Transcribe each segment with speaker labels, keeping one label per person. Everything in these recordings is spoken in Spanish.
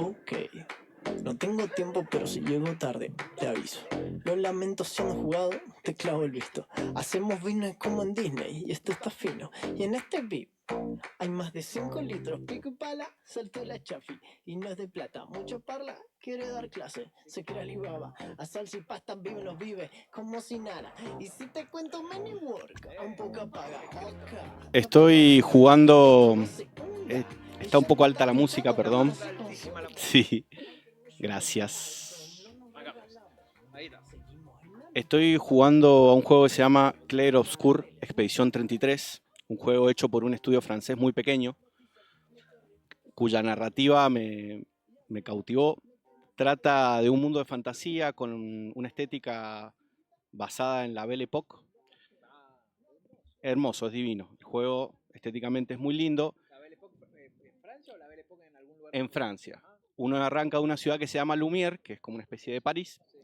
Speaker 1: Ok, no tengo tiempo, pero si llego tarde, te aviso. Lo lamento siendo jugado, te clavo el visto. Hacemos vino como en Disney, y esto está fino. Y en este VIP hay más de 5 litros, pico y pala, saltó la chafi. Y no es de plata, mucho parla, quiere dar clase. Se crea Alibaba, a salsa y pasta vive los vive, como si nada. Y si te cuento many work, a un poco apaga, moca.
Speaker 2: Estoy jugando. Está un poco alta la música, perdón.
Speaker 3: Está altísima la música.
Speaker 2: Sí, gracias.
Speaker 3: Acá pues. Ahí está.
Speaker 2: Estoy jugando a un juego que se llama Clair Obscur Expedición 33, un juego hecho por un estudio francés muy pequeño, cuya narrativa me cautivó. Trata de un mundo de fantasía con una estética basada en la Belle Époque. Hermoso, es divino. El juego estéticamente es muy lindo.
Speaker 3: ¿La Belle Époque en Francia o la Belle Époque en algún lugar?
Speaker 2: En Francia. Uno arranca de una ciudad que se llama Lumière, que es como una especie de París,
Speaker 3: Sí.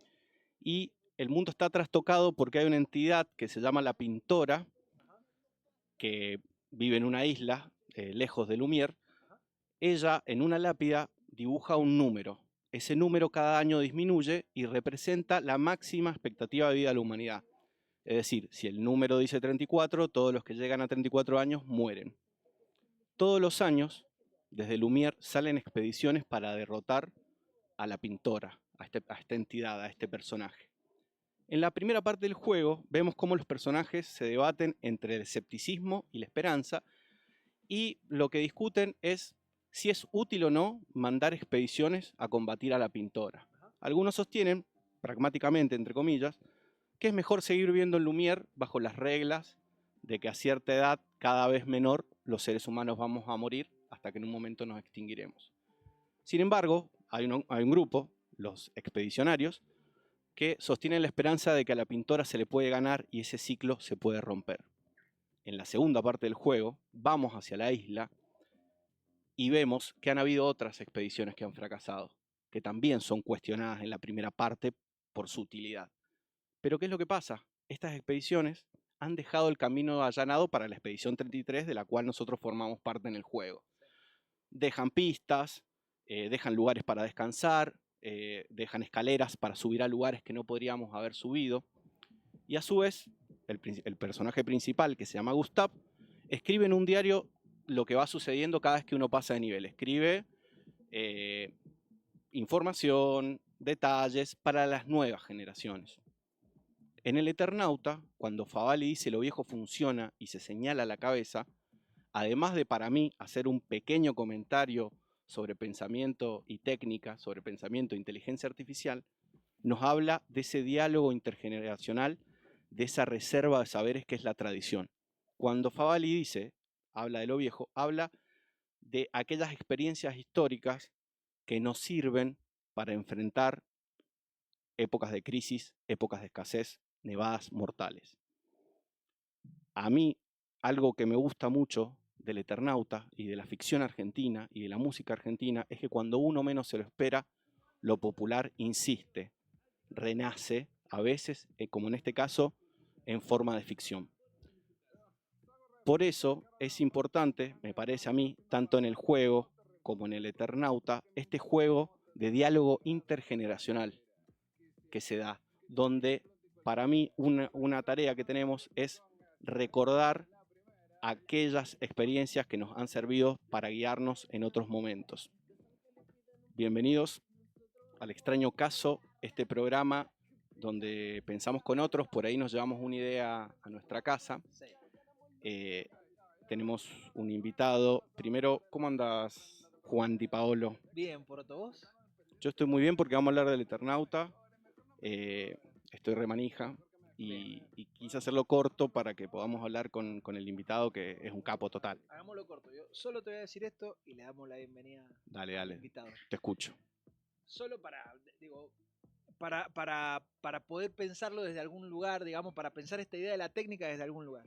Speaker 2: y el mundo está trastocado porque hay una entidad que se llama la Pintora, que vive en una isla lejos de Lumière. Ella en una lápida dibuja un número. Ese número cada año disminuye y representa la máxima expectativa de vida de la humanidad. Es decir, si el número dice 34, todos los que llegan a 34 años mueren. Todos los años, desde Lumière, salen expediciones para derrotar a la Pintora, a esta entidad, a este personaje. En la primera parte del juego vemos cómo los personajes se debaten entre el escepticismo y la esperanza, y lo que discuten es si es útil o no mandar expediciones a combatir a la Pintora. Algunos sostienen, pragmáticamente entre comillas, que es mejor seguir viviendo en Lumière bajo las reglas de que a cierta edad, cada vez menor, los seres humanos vamos a morir hasta que en un momento nos extinguiremos. Sin embargo, hay un grupo, los expedicionarios, que sostienen la esperanza de que a la Pintora se le puede ganar y ese ciclo se puede romper. En la segunda parte del juego, vamos hacia la isla y vemos que han habido otras expediciones que han fracasado, que también son cuestionadas en la primera parte por su utilidad. Pero ¿qué es lo que pasa? Estas expediciones han dejado el camino allanado para la expedición 33, de la cual nosotros formamos parte en el juego. Dejan pistas, dejan lugares para descansar, dejan escaleras para subir a lugares que no podríamos haber subido. Y a su vez, el personaje principal, que se llama Gustav, escribe en un diario lo que va sucediendo cada vez que uno pasa de nivel. Escribe información, detalles para las nuevas generaciones. En el Eternauta, cuando Favali dice lo viejo funciona y se señala la cabeza, además de para mí hacer un pequeño comentario sobre pensamiento y técnica, sobre pensamiento e inteligencia artificial, nos habla de ese diálogo intergeneracional, de esa reserva de saberes que es la tradición. Cuando Favali dice, habla de lo viejo, habla de aquellas experiencias históricas que nos sirven para enfrentar épocas de crisis, épocas de escasez, nevadas mortales. A mí, algo que me gusta mucho del Eternauta y de la ficción argentina y de la música argentina es que cuando uno menos se lo espera, lo popular insiste, renace, a veces, como en este caso, en forma de ficción. Por eso es importante, me parece a mí, tanto en el juego como en el Eternauta, este juego de diálogo intergeneracional que se da, donde para mí una tarea que tenemos es recordar aquellas experiencias que nos han servido para guiarnos en otros momentos. Bienvenidos al Extraño Caso, este programa donde pensamos con otros, por ahí nos llevamos una idea a nuestra casa. Tenemos un invitado. Primero, ¿cómo andas, Juan Di Paolo?
Speaker 3: Bien, ¿Poroto vos?
Speaker 2: Yo estoy muy bien porque vamos a hablar del Eternauta. Estoy remanija y quise hacerlo corto para que podamos hablar con el invitado, que es un capo total.
Speaker 3: Hagámoslo corto. Yo solo te voy a decir esto y le damos la bienvenida
Speaker 2: Dale,
Speaker 3: al
Speaker 2: dale,
Speaker 3: invitado.
Speaker 2: te escucho.
Speaker 3: Solo para poder pensarlo desde algún lugar, digamos, para pensar esta idea de la técnica desde algún lugar.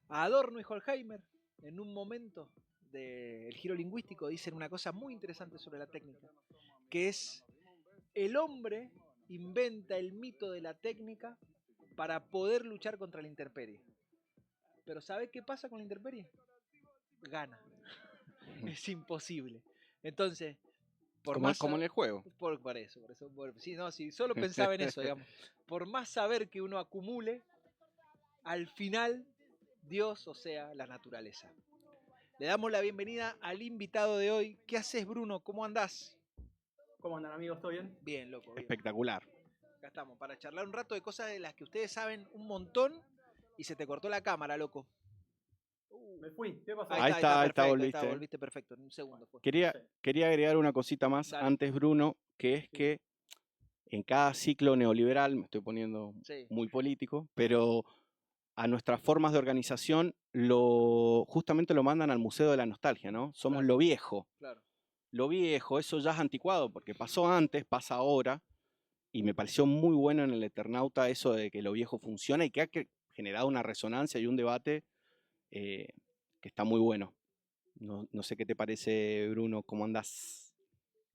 Speaker 3: Adorno y Horkheimer, en un momento del giro lingüístico, dicen una cosa muy interesante sobre la técnica, que es: el hombre inventa el mito de la técnica para poder luchar contra la intemperie. Pero ¿sabe qué pasa con la intemperie? Gana. Es imposible. Entonces, por
Speaker 2: Como,
Speaker 3: más
Speaker 2: como en el juego.
Speaker 3: por eso, sí, no, si solo pensaba en eso, digamos. Por más saber que uno acumule, al final, Dios, o sea, la naturaleza. Le damos la bienvenida al invitado de hoy. ¿Qué haces, Bruno? ¿Cómo andás?
Speaker 4: ¿Cómo andan, amigos? ¿Todo bien?
Speaker 3: Bien, loco, bien.
Speaker 2: Espectacular.
Speaker 3: Acá estamos, para charlar un rato de cosas de las que ustedes saben un montón y se te cortó la cámara, loco.
Speaker 4: Me fui. ¿Qué pasó?
Speaker 2: Ahí está,
Speaker 3: perfecto,
Speaker 2: volviste.
Speaker 3: volviste perfecto, en un segundo fue.
Speaker 2: Quería agregar una cosita más
Speaker 3: Dale.
Speaker 2: antes, Bruno, que es que en cada ciclo neoliberal, me estoy poniendo
Speaker 3: Sí.
Speaker 2: muy político, pero a nuestras formas de organización justamente lo mandan al Museo de la Nostalgia, ¿no? Somos
Speaker 3: Claro.
Speaker 2: lo viejo.
Speaker 3: Claro.
Speaker 2: Lo viejo, eso ya es anticuado, porque pasó antes, pasa ahora, y me pareció muy bueno en el Eternauta eso de que lo viejo funciona y que ha generado una resonancia y un debate que está muy bueno. No sé qué te parece, Bruno, ¿cómo andás?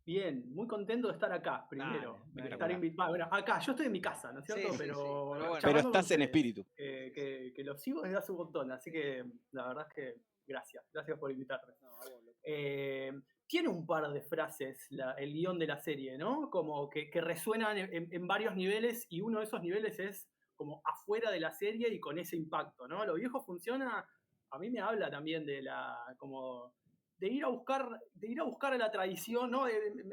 Speaker 4: Bien, muy contento de estar acá, primero.
Speaker 3: Dale,
Speaker 4: Estar bueno, acá, yo estoy en mi casa, ¿no es cierto?
Speaker 3: Sí,
Speaker 4: pero,
Speaker 3: pero bueno.
Speaker 2: Pero
Speaker 4: charlando con
Speaker 2: estás en
Speaker 4: ustedes,
Speaker 2: espíritu.
Speaker 4: que los sigo desde hace un montón, así que la verdad es que gracias por invitarme.
Speaker 3: No, a vos, loco.
Speaker 4: Tiene un par de frases el guión de la serie, ¿no? Como que resuenan en varios niveles y uno de esos niveles es como afuera de la serie y con ese impacto, ¿no? Lo viejo funciona, a mí me habla también de de ir a buscar a la tradición, ¿no?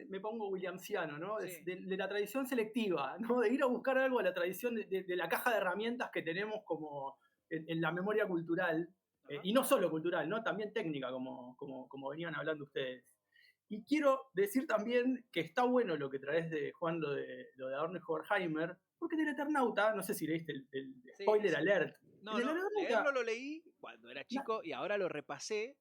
Speaker 4: Me pongo williamsiano, ¿no?
Speaker 3: Sí.
Speaker 4: De la tradición selectiva, ¿no? De ir a buscar algo a la tradición de la caja de herramientas que tenemos como en la memoria cultural, y no solo cultural, ¿no? También técnica, como venían hablando ustedes. Y quiero decir también que está bueno lo que traes de Juan, lo de Adorno y Horkheimer, porque en el Eternauta, no sé si leíste el
Speaker 3: Sí,
Speaker 4: spoiler
Speaker 3: sí.
Speaker 4: alert.
Speaker 3: No,
Speaker 4: En el
Speaker 3: no,
Speaker 4: Eternauta,
Speaker 3: leerlo lo leí cuando era chico y ahora lo repasé.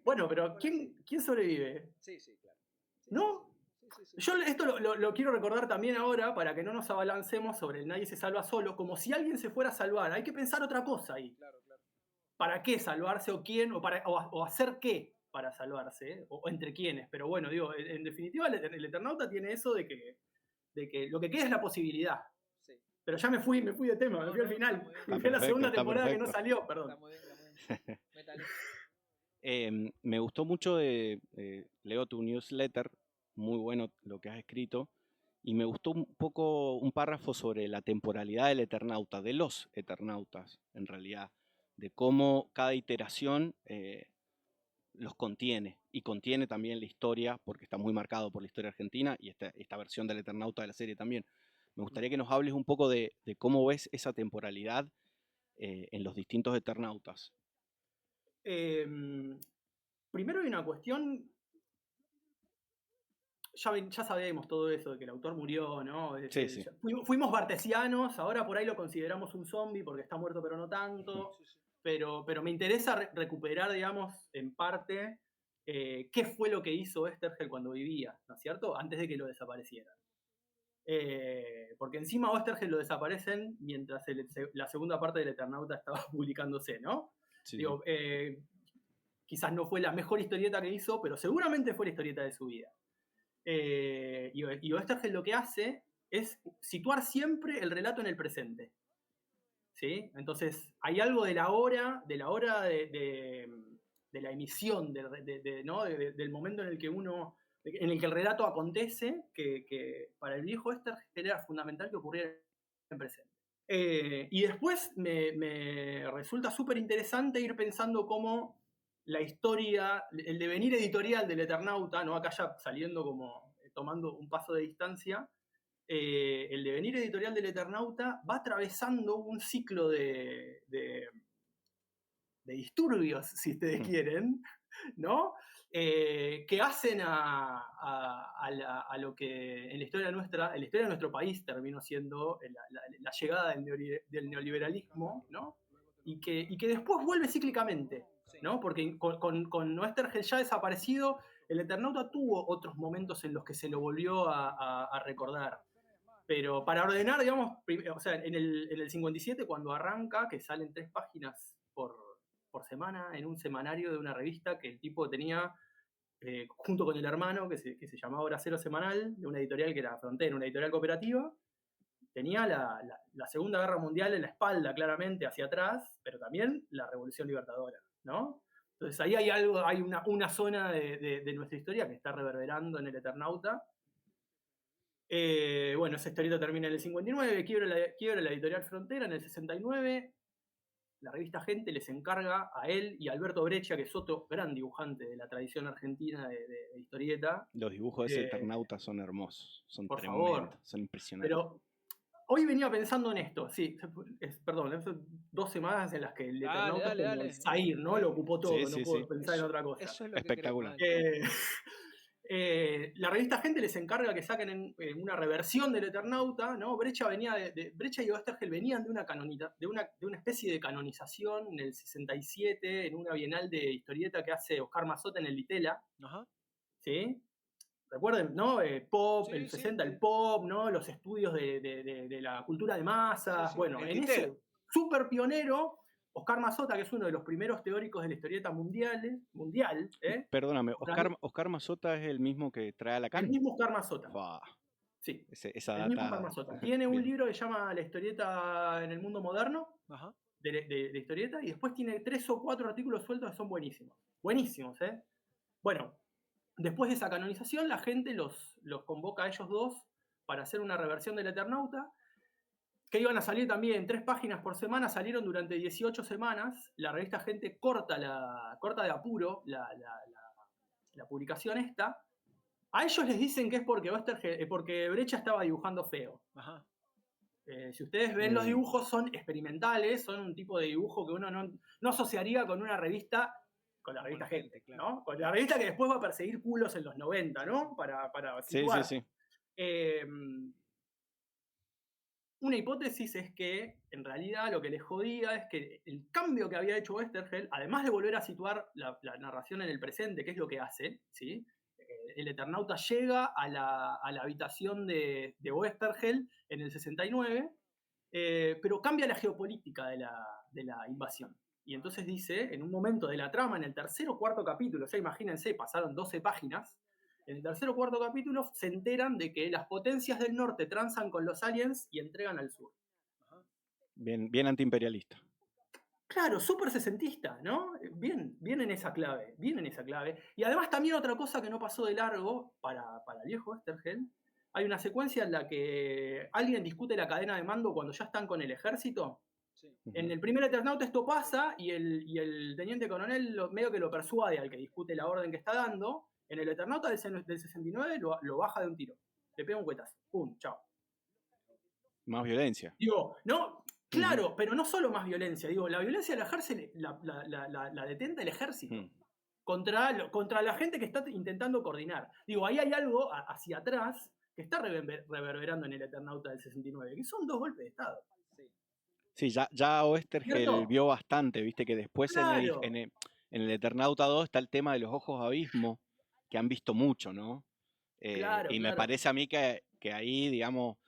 Speaker 4: bueno, pero ¿quién sobrevive?
Speaker 3: Sí, sí, claro. Sí,
Speaker 4: ¿No?
Speaker 3: sí.
Speaker 4: Yo esto lo quiero recordar también ahora para que no nos abalancemos sobre el nadie se salva solo, como si alguien se fuera a salvar. Hay que pensar otra cosa ahí.
Speaker 3: Claro.
Speaker 4: ¿Para qué salvarse o quién? O hacer qué para salvarse, o entre quiénes. Pero bueno, digo, en definitiva el Eternauta tiene eso de que lo que queda es la posibilidad.
Speaker 3: Sí.
Speaker 4: Pero ya me fui de tema, me fui al final.
Speaker 3: Está muy bien.
Speaker 4: Me fui a la segunda
Speaker 2: Está
Speaker 4: temporada que no
Speaker 2: perfecto.
Speaker 4: salió, perdón.
Speaker 3: Está muy bien. Métale.
Speaker 2: Me gustó mucho leo tu newsletter, muy bueno lo que has escrito, y me gustó un poco un párrafo sobre la temporalidad del Eternauta, de los Eternautas, en realidad, de cómo cada iteración los contiene, y contiene también la historia, porque está muy marcado por la historia argentina, y esta versión del Eternauta de la serie también. Me gustaría que nos hables un poco de cómo ves esa temporalidad en los distintos Eternautas.
Speaker 4: Primero hay una cuestión, ya sabemos todo eso, de que el autor murió, ¿no?
Speaker 2: Sí.
Speaker 4: Fuimos bartesianos, ahora por ahí lo consideramos un zombie porque está muerto pero no tanto,
Speaker 3: Sí.
Speaker 4: pero me interesa recuperar, digamos, en parte, qué fue lo que hizo Oesterheld cuando vivía, ¿no es cierto? Antes de que lo desaparecieran. Porque encima Oesterheld lo desaparecen mientras la segunda parte del Eternauta estaba publicándose, ¿no?
Speaker 2: Sí.
Speaker 4: Digo, quizás no fue la mejor historieta que hizo, pero seguramente fue la historieta de su vida. Y Oesterheld lo que hace es situar siempre el relato en el presente. ¿Sí? Entonces, hay algo de la hora de la emisión, ¿no? Del momento en el que el relato acontece, que para el viejo Oesterheld era fundamental que ocurriera en presente. Y después me resulta súper interesante ir pensando cómo la historia, el devenir editorial del Eternauta, ¿no? Acá ya saliendo como tomando un paso de distancia, el devenir editorial del Eternauta va atravesando un ciclo de disturbios, si ustedes quieren, ¿no? Que hacen a lo que en la historia de nuestro país terminó siendo la llegada del neoliberalismo, ¿no? Y que después vuelve cíclicamente, ¿no? Porque con Oesterheld ya desaparecido, el Eternauta tuvo otros momentos en los que se lo volvió a recordar. Pero para ordenar, digamos, o sea, en el 57, cuando arranca, que salen 3 páginas por semana en un semanario de una revista que el tipo tenía junto con el hermano, que se llamaba Hora Cero Semanal, de una editorial que era Frontera, una editorial cooperativa. Tenía la Segunda Guerra Mundial en la espalda, claramente, hacia atrás, pero también la Revolución Libertadora, ¿no? Entonces ahí hay algo, hay una zona de nuestra historia que está reverberando en el Eternauta. Bueno, esa historieta termina en el 59, quiebra la editorial Frontera en el 69. La revista Gente les encarga a él y a Alberto Breccia, que es otro gran dibujante de la tradición argentina de historieta.
Speaker 2: Los dibujos de ese Eternauta son hermosos, son
Speaker 4: por
Speaker 2: tremendos,
Speaker 4: favor.
Speaker 2: son impresionantes.
Speaker 4: Pero hoy venía pensando en esto, sí, perdón, 2 semanas en las que el Eternauta como el Zahir, ¿no? Lo ocupó todo, no puedo pensar en otra cosa.
Speaker 3: Eso es lo
Speaker 2: espectacular.
Speaker 4: La revista Gente les encarga que saquen una reversión del Eternauta, ¿no? Breccia y Oesterheld venían de una especie de canonización en el 67, en una bienal de historieta que hace Oscar Mazzotta en el Ditela.
Speaker 3: Ajá.
Speaker 4: ¿Sí? Recuerden, ¿no? Pop,
Speaker 3: Sí,
Speaker 4: el
Speaker 3: sí,
Speaker 4: 60, el pop, ¿no? Los estudios de la cultura de masas.
Speaker 3: Sí, sí,
Speaker 4: Bueno,
Speaker 3: el
Speaker 4: en
Speaker 3: Ditela.
Speaker 4: ese súper pionero, Oscar Mazzotta, que es uno de los primeros teóricos de la historieta mundial,
Speaker 2: Perdóname, Oscar Mazzotta es el mismo que trae a Lacan.
Speaker 4: El mismo Oscar Mazzotta.
Speaker 2: Fua.
Speaker 4: Sí,
Speaker 2: Esa
Speaker 4: el
Speaker 2: data.
Speaker 4: mismo Oscar Mazzotta. Tiene un libro que se llama La historieta en el mundo moderno,
Speaker 3: Ajá.
Speaker 4: de historieta, y después tiene 3 o 4 artículos sueltos que son buenísimos. Buenísimos, ¿eh? Bueno, después de esa canonización, la gente los convoca a ellos dos para hacer una reversión del Eternauta, que iban a salir también 3 páginas por semana, salieron durante 18 semanas. La revista Gente corta de apuro la publicación esta. A ellos les dicen que es porque Breccia estaba dibujando feo.
Speaker 3: Ajá.
Speaker 4: Si ustedes ven los dibujos, son experimentales, son un tipo de dibujo que uno no asociaría con una revista, con la revista Gente,
Speaker 3: claro.
Speaker 4: ¿no? Con la revista que después va a perseguir culos en los 90, ¿no? Para situar.
Speaker 2: Sí.
Speaker 4: Una hipótesis es que, en realidad, lo que les jodía es que el cambio que había hecho Oesterheld, además de volver a situar la narración en el presente, que es lo que hace, ¿sí? El Eternauta llega a la habitación de Oesterheld en el 69, pero cambia la geopolítica de la invasión. Y entonces dice, en un momento de la trama, en el 3er o 4.º capítulo, o sea, imagínense, pasaron 12 páginas, en el 3er o 4.º capítulo se enteran de que las potencias del norte transan con los aliens y entregan al sur.
Speaker 2: Bien antiimperialista.
Speaker 4: Claro, súper sesentista, ¿no? Bien en esa clave, Y además también otra cosa que no pasó de largo para el viejo Oesterheld, hay una secuencia en la que alguien discute la cadena de mando cuando ya están con el ejército.
Speaker 3: Sí.
Speaker 4: En el primer Eternauta esto pasa y el teniente coronel medio que lo persuade al que discute la orden que está dando. En el Eternauta del 69 lo baja de un tiro. Le pega un cuetazo. ¡Pum! ¡Chao!
Speaker 2: Más violencia.
Speaker 4: Digo, no, claro, pero no solo más violencia. Digo, la violencia la ejerce, la detenta el ejército. Contra la gente que está intentando coordinar. Digo, ahí hay algo hacia atrás que está reverberando en el Eternauta del 69, que son 2 golpes de Estado.
Speaker 2: Sí, ya Oesterheld vio bastante, viste que después
Speaker 4: Claro.
Speaker 2: en el Eternauta 2 está el tema de los ojos abismo, que han visto mucho, ¿no? Me parece a mí que ahí, digamos,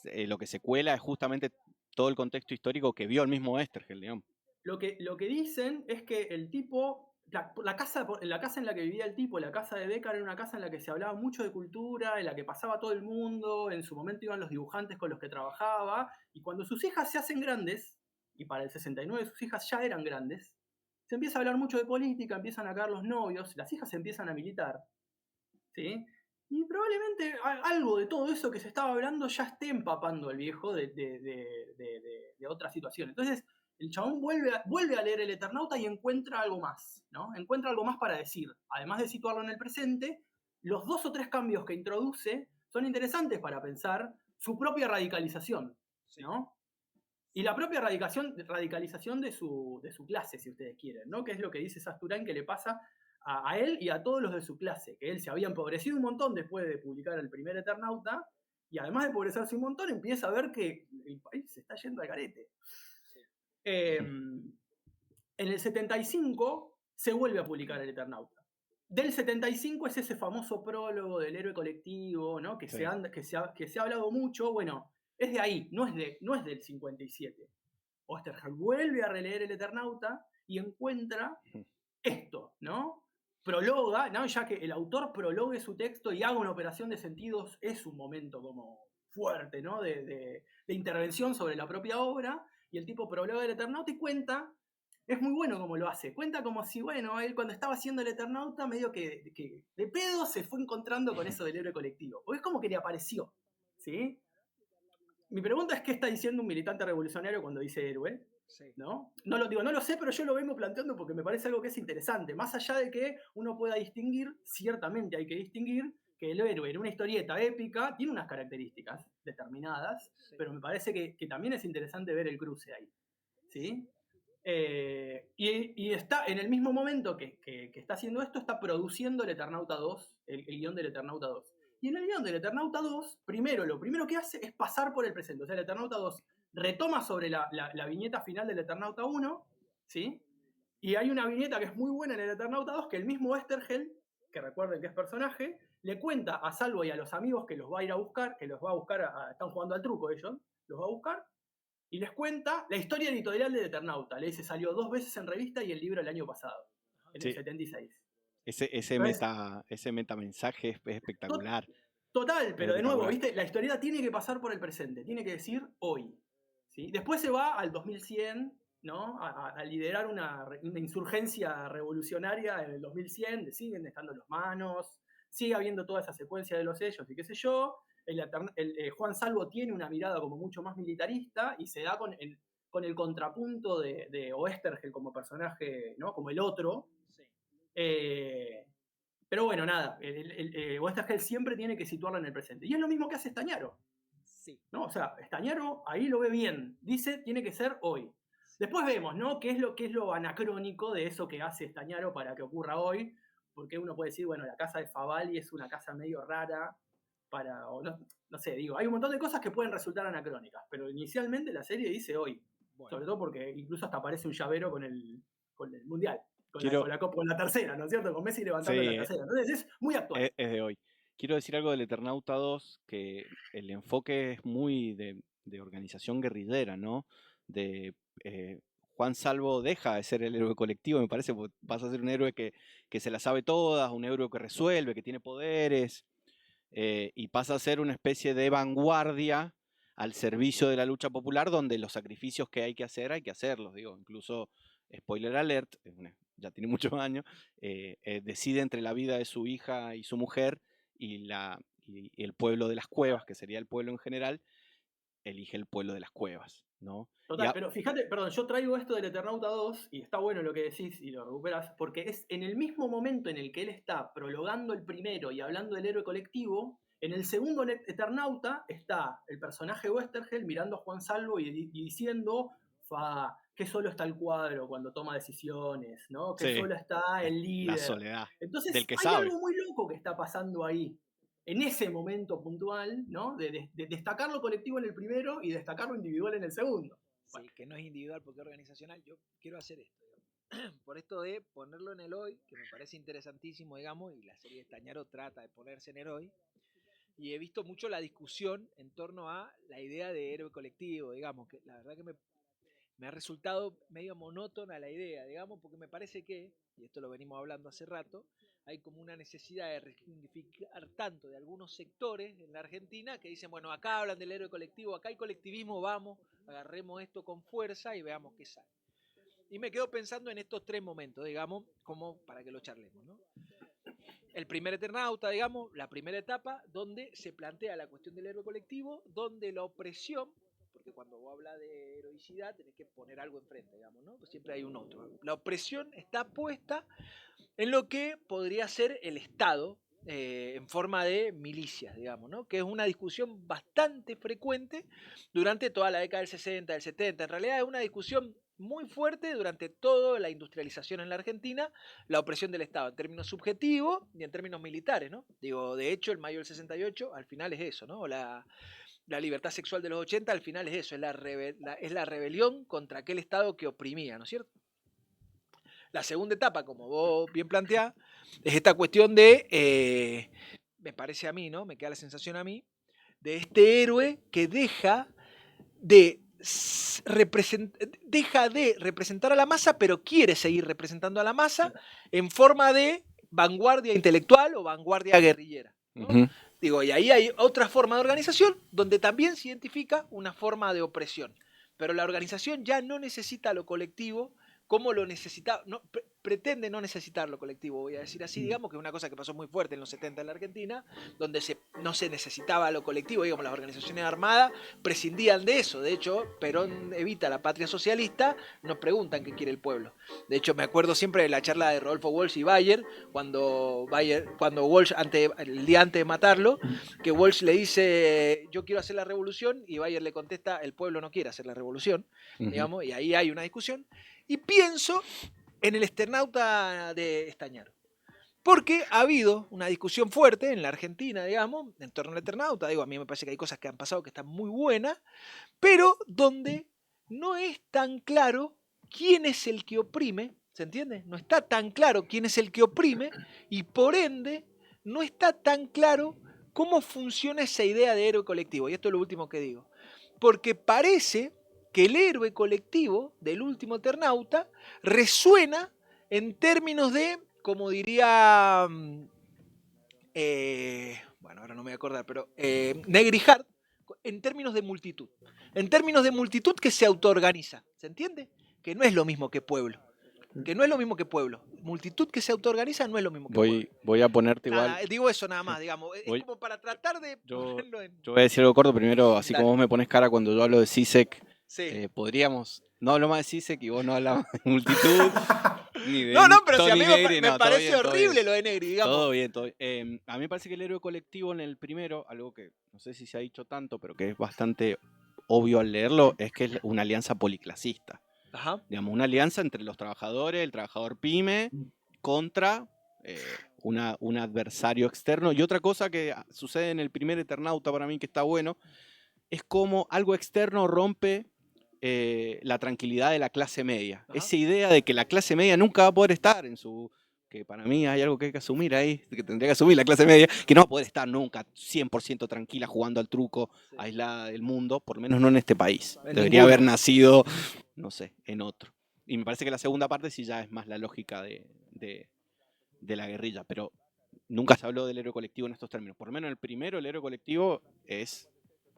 Speaker 2: lo que se cuela es justamente todo el contexto histórico que vio el mismo Oesterheld, digamos.
Speaker 4: Lo que dicen es que el tipo, la casa en la que vivía el tipo, la casa de Becker, era una casa en la que se hablaba mucho de cultura, en la que pasaba todo el mundo, en su momento iban los dibujantes con los que trabajaba, y cuando sus hijas se hacen grandes, y para el 69 sus hijas ya eran grandes, se empieza a hablar mucho de política, empiezan a caer los novios, las hijas empiezan a militar, ¿sí? Y probablemente algo de todo eso que se estaba hablando ya esté empapando al viejo de otras situaciones. Entonces, el chabón vuelve a leer el Eternauta y encuentra algo más, ¿no? Encuentra algo más para decir. Además de situarlo en el presente, los 2 o 3 cambios que introduce son interesantes para pensar su propia radicalización, ¿no? Y la propia radicalización de su clase, si ustedes quieren, ¿no? Que es lo que dice Sasturán que le pasa a él y a todos los de su clase, que él se había empobrecido un montón después de publicar el primer Eternauta, y además de empobrecerse un montón, empieza a ver que el país se está yendo al garete. En el 75 se vuelve a publicar el Eternauta. Del 75 es ese famoso prólogo del héroe colectivo, ¿no? que se ha hablado mucho. Bueno, es de ahí, no es del 57. Oesterheld vuelve a releer el Eternauta y encuentra esto, ¿no? Prologa, ¿no? Ya que el autor prologue su texto y haga una operación de sentidos, es un momento como fuerte, ¿no? de intervención sobre la propia obra, y el tipo prologa el Eternauta y cuenta es muy bueno como lo hace. Cuenta como si, bueno, él cuando estaba haciendo el Eternauta, medio que de pedo se fue encontrando con eso del héroe colectivo. O es como que le apareció, ¿sí? Mi pregunta es, ¿qué está diciendo un militante revolucionario cuando dice héroe?
Speaker 3: Sí.
Speaker 4: ¿No? No lo sé, pero yo lo vengo planteando porque me parece algo que es interesante. Más allá de que uno pueda distinguir, ciertamente hay que distinguir que el héroe en una historieta épica tiene unas características determinadas,
Speaker 3: Sí.
Speaker 4: pero me parece que también es interesante ver el cruce ahí. ¿Sí? Y está en el mismo momento que está haciendo esto, está produciendo el Eternauta 2, el guión del Eternauta 2. Y en el guión del Eternauta 2, lo primero que hace es pasar por el presente. O sea, el Eternauta 2 retoma sobre la viñeta final del Eternauta 1, ¿sí? Y hay una viñeta que es muy buena en el Eternauta 2, que el mismo Westergel, que recuerden que es personaje, le cuenta a Salvo y a los amigos que los va a ir a buscar, que los va a buscar, están jugando al truco ellos, los va a buscar, y les cuenta la historia editorial del Eternauta. Le dice, salió 2 veces en revista y el libro el año pasado, en el
Speaker 2: Sí.
Speaker 4: 76.
Speaker 2: Ese metamensaje es espectacular.
Speaker 4: Total, pero de nuevo,
Speaker 2: Espectacular.
Speaker 4: ¿viste? La historieta tiene que pasar por el presente, tiene que decir hoy. ¿Sí? Después se va al 2100, ¿no? A liderar una insurgencia revolucionaria en el 2100, siguen estando los manos, sigue habiendo toda esa secuencia de los sellos y qué sé yo. Juan Salvo tiene una mirada como mucho más militarista y se da con el contrapunto de Oestergel como personaje, ¿no? Como el otro.
Speaker 3: Sí.
Speaker 4: Pero bueno, nada, Westergel siempre tiene que situarlo en el presente. Y es lo mismo que hace Estañaro.
Speaker 3: Sí.
Speaker 4: ¿No? O sea, Estañaro ahí lo ve bien. Dice, tiene que ser hoy. Después vemos, ¿no? ¿Qué es lo anacrónico de eso que hace Estañaro para que ocurra hoy? Porque uno puede decir, bueno, la casa de Favali es una casa medio rara o no sé, digo, hay un montón de cosas que pueden resultar anacrónicas, pero inicialmente la serie dice hoy.
Speaker 3: Bueno.
Speaker 4: Sobre todo porque incluso hasta aparece un llavero con el Mundial. Con la tercera, ¿no es cierto? Con Messi levantando la tercera. Entonces es muy actual.
Speaker 2: Es de hoy. Quiero decir algo del Eternauta 2, que el enfoque es muy de organización guerrillera, ¿no? Juan Salvo deja de ser el héroe colectivo, me parece, porque pasa a ser un héroe que se la sabe todas, un héroe que resuelve, que tiene poderes, y pasa a ser una especie de vanguardia al servicio de la lucha popular, donde los sacrificios que hay que hacerlos, digo, incluso, spoiler alert, ya tiene muchos años, decide entre la vida de su hija y su mujer y el pueblo de las cuevas, que sería el pueblo en general, elige el pueblo de las cuevas, ¿no?
Speaker 4: Total, pero fíjate, perdón, yo traigo esto del Eternauta 2 y está bueno lo que decís y lo recuperas, porque es en el mismo momento en el que él está prologando el primero y hablando del héroe colectivo, en el segundo Eternauta está el personaje Westergel mirando a Juan Salvo y diciendo, que solo está el cuadro cuando toma decisiones, ¿no? Que solo está el líder.
Speaker 2: La soledad.
Speaker 4: Entonces
Speaker 2: del que
Speaker 4: hay
Speaker 2: sabe.
Speaker 4: algo muy loco que está pasando ahí, en ese momento puntual, ¿no? De destacar lo colectivo en el primero y destacar lo individual en el segundo.
Speaker 3: Sí, que no es individual porque es organizacional. Yo quiero hacer esto, por esto de ponerlo en el hoy, que me parece interesantísimo, digamos, y la serie de Estañaro trata de ponerse en el hoy. Y he visto mucho la discusión en torno a la idea de héroe colectivo, digamos, que la verdad que me ha resultado medio monótona la idea, digamos, porque me parece que, y esto lo venimos hablando hace rato, hay como una necesidad de resignificar tanto de algunos sectores en la Argentina que dicen, bueno, acá hablan del héroe colectivo, acá hay colectivismo, vamos, agarremos esto con fuerza y veamos qué sale. Y me quedo pensando en estos 3 momentos, digamos, como para que lo charlemos, ¿no? El primer Eternauta, digamos, la primera etapa, donde se plantea la cuestión del héroe colectivo, donde la opresión, porque cuando vos hablas de heroicidad tenés que poner algo enfrente, digamos, ¿no? Pues siempre hay un otro. La opresión está puesta en lo que podría ser el Estado, en forma de milicias, digamos, ¿no? Que es una discusión bastante frecuente durante toda la década del 60, del 70. En realidad es una discusión muy fuerte durante toda la industrialización en la Argentina, la opresión del Estado, en términos subjetivos y en términos militares, ¿no? Digo, de hecho, el mayo del 68 al final es eso, ¿no? La libertad sexual de los 80 al final es eso, es la rebelión contra aquel Estado que oprimía, ¿no es cierto? La segunda etapa, como vos bien planteás, es esta cuestión de, me parece a mí, ¿no? Me queda la sensación a mí, de este héroe que deja de representar a la masa, pero quiere seguir representando a la masa en forma de vanguardia intelectual o vanguardia guerrillera, ¿no? Digo, y ahí hay otra forma de organización donde también se identifica una forma de opresión. Pero la organización ya no necesita lo colectivo cómo lo necesitaba, pretende no necesitar lo colectivo, voy a decir así, digamos, que es una cosa que pasó muy fuerte en los 70 en la Argentina, donde no se necesitaba lo colectivo, digamos, las organizaciones armadas prescindían de eso. De hecho, Perón evita la patria socialista, nos preguntan qué quiere el pueblo. De hecho, me acuerdo siempre de la charla de Rodolfo Walsh y Bayer, cuando Walsh, el día antes de matarlo, que Walsh le dice, yo quiero hacer la revolución, y Bayer le contesta, el pueblo no quiere hacer la revolución, digamos, y ahí hay una discusión. Y pienso en el Eternauta de Estañaro. Porque ha habido una discusión fuerte en la Argentina, digamos, en torno al Eternauta. Digo, a mí me parece que hay cosas que han pasado que están muy buenas, pero donde no es tan claro quién es el que oprime, ¿se entiende? No está tan claro quién es el que oprime y por ende no está tan claro cómo funciona esa idea de héroe colectivo. Y esto es lo último que digo. Porque parece que el héroe colectivo del último Eternauta resuena en términos de, como diría, bueno, ahora no me voy a acordar, pero Negri-Hart, en términos de multitud. En términos de multitud que se autoorganiza, ¿se entiende? Que no es lo mismo que pueblo. Que no es lo mismo que pueblo. Multitud que se autoorganiza no es lo mismo que pueblo.
Speaker 2: Voy a ponerte
Speaker 3: Nada,
Speaker 2: igual.
Speaker 3: digo eso nada más, digamos. Es como para tratar de ponerlo en...
Speaker 2: Yo voy a decir algo corto primero, así
Speaker 3: Dale.
Speaker 2: como vos me pones cara cuando yo hablo de CISEC.
Speaker 3: Sí.
Speaker 2: Podríamos, no hablo más de CISEC y vos no hablas de multitud. Ni de
Speaker 3: No, pero si a mí
Speaker 2: Negri,
Speaker 3: me
Speaker 2: no,
Speaker 3: parece
Speaker 2: todo bien,
Speaker 3: horrible lo de Negri, digamos.
Speaker 2: Todo bien, todo bien. A mí me parece que el héroe colectivo en el primero, algo que no sé si se ha dicho tanto, pero que es bastante obvio al leerlo, es que es una alianza policlasista.
Speaker 3: Ajá.
Speaker 2: Digamos, una alianza entre los trabajadores, el trabajador pyme, contra un adversario externo. Y otra cosa que sucede en el primer Eternauta para mí que está bueno, es como algo externo rompe la tranquilidad de la clase media.
Speaker 3: Ajá.
Speaker 2: Esa idea de que la clase media nunca va a poder estar en su... que para mí hay algo que hay que asumir ahí, que tendría que asumir la clase media, que no va a poder estar nunca 100% tranquila jugando al truco,
Speaker 3: Sí.
Speaker 2: aislada del mundo, por lo menos no en este país.
Speaker 3: En
Speaker 2: Debería
Speaker 3: ninguno.
Speaker 2: haber nacido, no sé, en otro. Y me parece que la segunda parte sí ya es más la lógica de la guerrilla, pero nunca se habló del héroe colectivo en estos términos. Por lo menos en el primero, el héroe colectivo es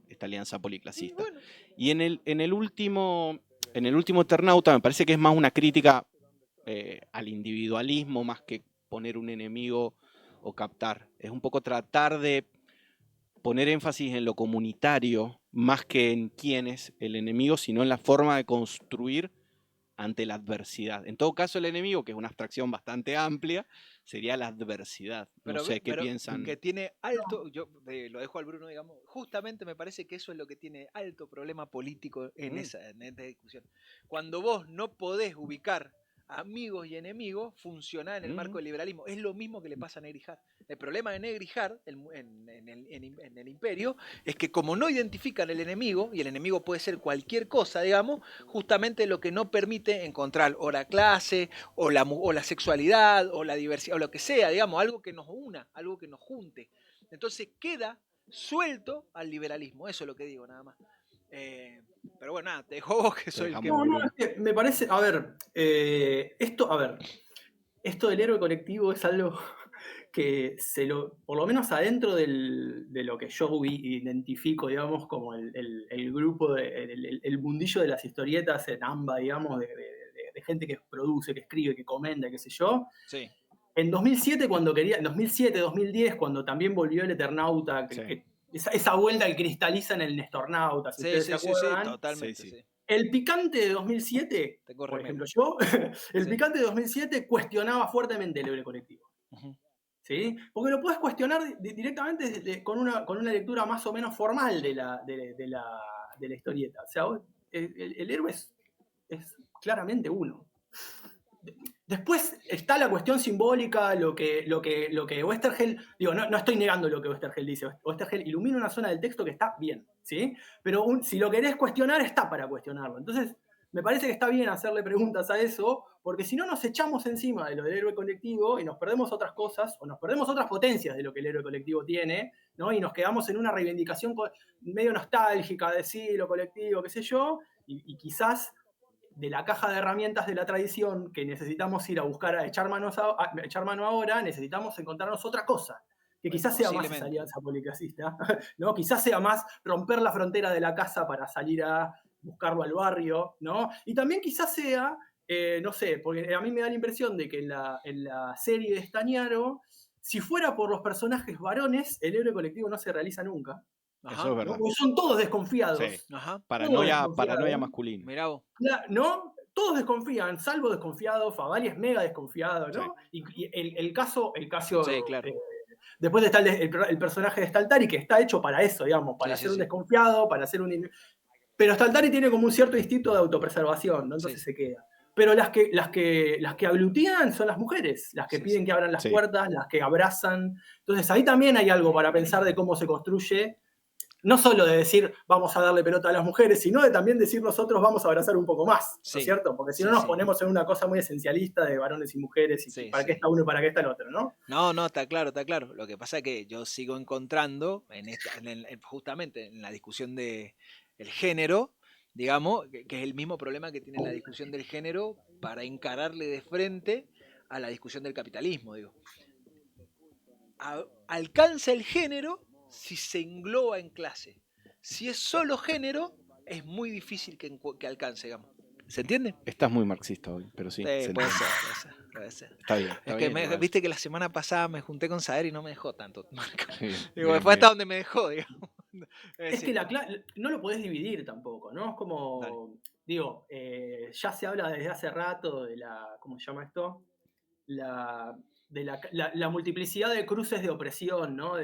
Speaker 2: esta alianza policlasista.
Speaker 3: Bueno.
Speaker 2: Y en el último Eternauta me parece que es más una crítica al individualismo, más que poner un enemigo o captar. Es un poco tratar de poner énfasis en lo comunitario, más que en quién es el enemigo, sino en la forma de construir ante la adversidad. En todo caso, el enemigo, que es una abstracción bastante amplia, sería la adversidad. No sé qué piensan.
Speaker 3: Que tiene alto, yo lo dejo al Bruno, digamos, justamente me parece que eso es lo que tiene alto problema político en esta discusión. Cuando vos no podés ubicar amigos y enemigos, funciona en el marco del liberalismo. Es lo mismo que le pasa a Negri-Hart. El problema de Negri-Hart en el Imperio es que como no identifican el enemigo, y el enemigo puede ser cualquier cosa, digamos, justamente lo que no permite encontrar o la clase, o la sexualidad, o la diversidad, o lo que sea, digamos, algo que nos una, algo que nos junte. Entonces queda suelto al liberalismo, eso es lo que digo, nada más. Pero bueno, nada, te dejo vos que soy el que...
Speaker 4: No, es que me parece, a ver, esto del héroe colectivo es algo que por lo menos adentro de lo que yo identifico, digamos, como el grupo, el mundillo de las historietas en AMBA, digamos, de gente que produce, que escribe, que comenta, qué sé yo.
Speaker 3: Sí.
Speaker 4: En 2007, en 2007, 2010, cuando también volvió el Eternauta,
Speaker 2: Sí.
Speaker 4: esa vuelta que cristaliza en el Nestornauta, si ustedes se acuerdan.
Speaker 3: Sí, totalmente,
Speaker 2: Sí.
Speaker 3: sí.
Speaker 4: El picante de 2007, por ejemplo, el picante de 2007 cuestionaba fuertemente el héroe colectivo.
Speaker 3: Uh-huh.
Speaker 4: ¿Sí? Porque lo puedes cuestionar directamente con una lectura más o menos formal de la historieta. O sea, el héroe es claramente uno. Después está la cuestión simbólica, lo que Oesterheld, digo, no estoy negando lo que Oesterheld dice. Oesterheld ilumina una zona del texto que está bien, ¿sí? Pero si lo querés cuestionar, está para cuestionarlo. Entonces, me parece que está bien hacerle preguntas a eso, porque si no nos echamos encima de lo del héroe colectivo y nos perdemos otras cosas, o nos perdemos otras potencias de lo que el héroe colectivo tiene, ¿no? Y nos quedamos en una reivindicación medio nostálgica de sí, lo colectivo, qué sé yo, y quizás de la caja de herramientas de la tradición que necesitamos ir a buscar, a echar mano ahora, necesitamos encontrarnos otra cosa, que quizás sea más esa alianza policlasista, ¿no? Quizás sea más romper la frontera de la casa para salir a buscarlo al barrio, ¿no? Y también quizás sea no sé, porque a mí me da la impresión de que en la serie de Stañaro, si fuera por los personajes varones, el héroe colectivo no se realiza nunca.
Speaker 2: Eso es
Speaker 3: Ajá,
Speaker 2: verdad.
Speaker 4: ¿no? Porque son todos desconfiados.
Speaker 2: Sí.
Speaker 3: ajá.
Speaker 4: Todos
Speaker 2: Paranoia
Speaker 4: desconfiados.
Speaker 2: masculina.
Speaker 3: Mirá vos.
Speaker 4: ¿No? Todos desconfían, salvo desconfiado, Favali es mega desconfiado, ¿no? Y el caso
Speaker 3: Sí, claro.
Speaker 4: después está el personaje de Staltari, que está hecho para eso, digamos, para
Speaker 3: Sí,
Speaker 4: ser un
Speaker 3: sí.
Speaker 4: desconfiado, para ser un... Pero Staltari tiene como un cierto instinto de autopreservación, ¿no? Entonces
Speaker 3: Sí.
Speaker 4: se queda. Pero las que aglutinan son las mujeres, las que
Speaker 3: Sí,
Speaker 4: piden
Speaker 3: sí.
Speaker 4: que abran las
Speaker 2: Sí.
Speaker 4: puertas, las que abrazan. Entonces ahí también hay algo para pensar de cómo se construye, no solo de decir vamos a darle pelota a las mujeres, sino de también decir nosotros vamos a abrazar un poco más, ¿no
Speaker 3: Sí.
Speaker 4: es cierto? Porque si
Speaker 3: Sí,
Speaker 4: no nos
Speaker 3: sí.
Speaker 4: ponemos en una cosa muy esencialista de varones y mujeres y
Speaker 3: Sí,
Speaker 4: para
Speaker 3: sí.
Speaker 4: qué está uno y para qué está el otro, ¿no?
Speaker 3: No, está claro, está claro. Lo que pasa es que yo sigo encontrando justamente en la discusión de el género, digamos, que es el mismo problema que tiene la discusión del género para encararle de frente a la discusión del capitalismo, digo. Alcanza el género si se engloba en clase. Si es solo género, es muy difícil que alcance, digamos. ¿Se entiende?
Speaker 2: Estás muy marxista hoy, pero sí. se
Speaker 3: Puede
Speaker 2: entiende.
Speaker 3: ser, puede ser.
Speaker 2: Está bien.
Speaker 3: Es que viste que la semana pasada me junté con Sader y no me dejó tanto. Digo,
Speaker 2: Bien,
Speaker 3: fue hasta donde me dejó, digamos.
Speaker 4: Es que no lo podés dividir tampoco, ¿no? Es como,
Speaker 3: Dale.
Speaker 4: digo, ya se habla desde hace rato de la, ¿cómo se llama esto? La multiplicidad de cruces de opresión, ¿no?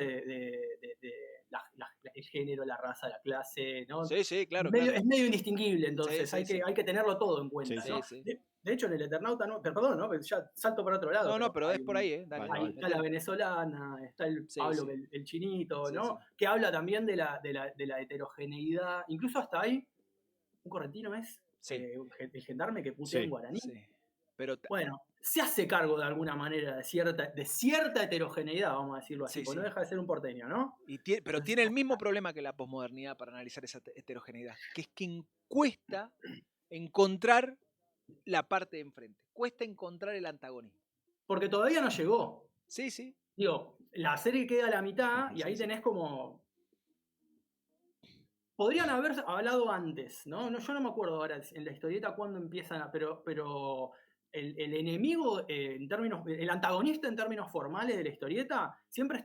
Speaker 4: El género, la raza, la clase, ¿no?
Speaker 3: Sí, claro,
Speaker 4: Es medio indistinguible, entonces
Speaker 3: Sí,
Speaker 4: hay que tenerlo todo en cuenta,
Speaker 2: Sí,
Speaker 4: ¿no?
Speaker 3: sí.
Speaker 4: De hecho, en el Eternauta, no, perdón, ¿no? Ya salto para otro lado.
Speaker 3: No, pero es
Speaker 4: hay
Speaker 3: por ahí, dale.
Speaker 2: Vale,
Speaker 4: Está la venezolana, está el
Speaker 3: Sí,
Speaker 4: Pablo,
Speaker 3: sí.
Speaker 4: el chinito,
Speaker 3: Sí,
Speaker 4: ¿no?
Speaker 3: sí.
Speaker 4: Que habla también de la heterogeneidad. Incluso hasta ahí, un correntino es
Speaker 3: Sí.
Speaker 4: el gendarme que putea en
Speaker 2: Sí.
Speaker 4: guaraní.
Speaker 3: Sí. Pero
Speaker 4: Bueno, se hace cargo de alguna manera de cierta heterogeneidad, vamos a decirlo así,
Speaker 3: Sí,
Speaker 4: porque
Speaker 3: sí.
Speaker 4: no deja de ser un porteño, ¿no?
Speaker 3: pero tiene el mismo problema que la posmodernidad para analizar esa heterogeneidad, que es que cuesta encontrar la parte de enfrente, cuesta encontrar el antagonismo.
Speaker 4: Porque todavía no llegó.
Speaker 3: Sí.
Speaker 4: Digo, la serie queda a la mitad y ahí
Speaker 3: Sí.
Speaker 4: tenés como... Podrían haber hablado antes, ¿no? Yo no me acuerdo ahora en la historieta cuándo empiezan a... Pero el enemigo, en términos... El antagonista en términos formales de la historieta, siempre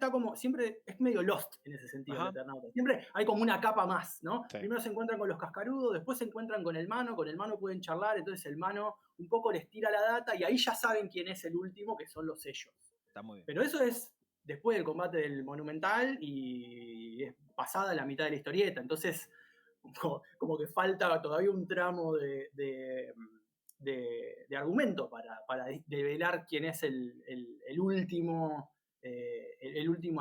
Speaker 4: es medio Lost en ese sentido, el Eternauta. Siempre hay como una capa más, ¿no?
Speaker 2: Sí.
Speaker 4: Primero se encuentran con los cascarudos, después se encuentran con el mano pueden charlar, entonces el mano un poco les tira la data y ahí ya saben quién es el último, que son los sellos.
Speaker 3: Está muy bien.
Speaker 4: Pero eso es después del combate del Monumental y es pasada la mitad de la historieta. Entonces, como que falta todavía un tramo de argumento para develar quién es el último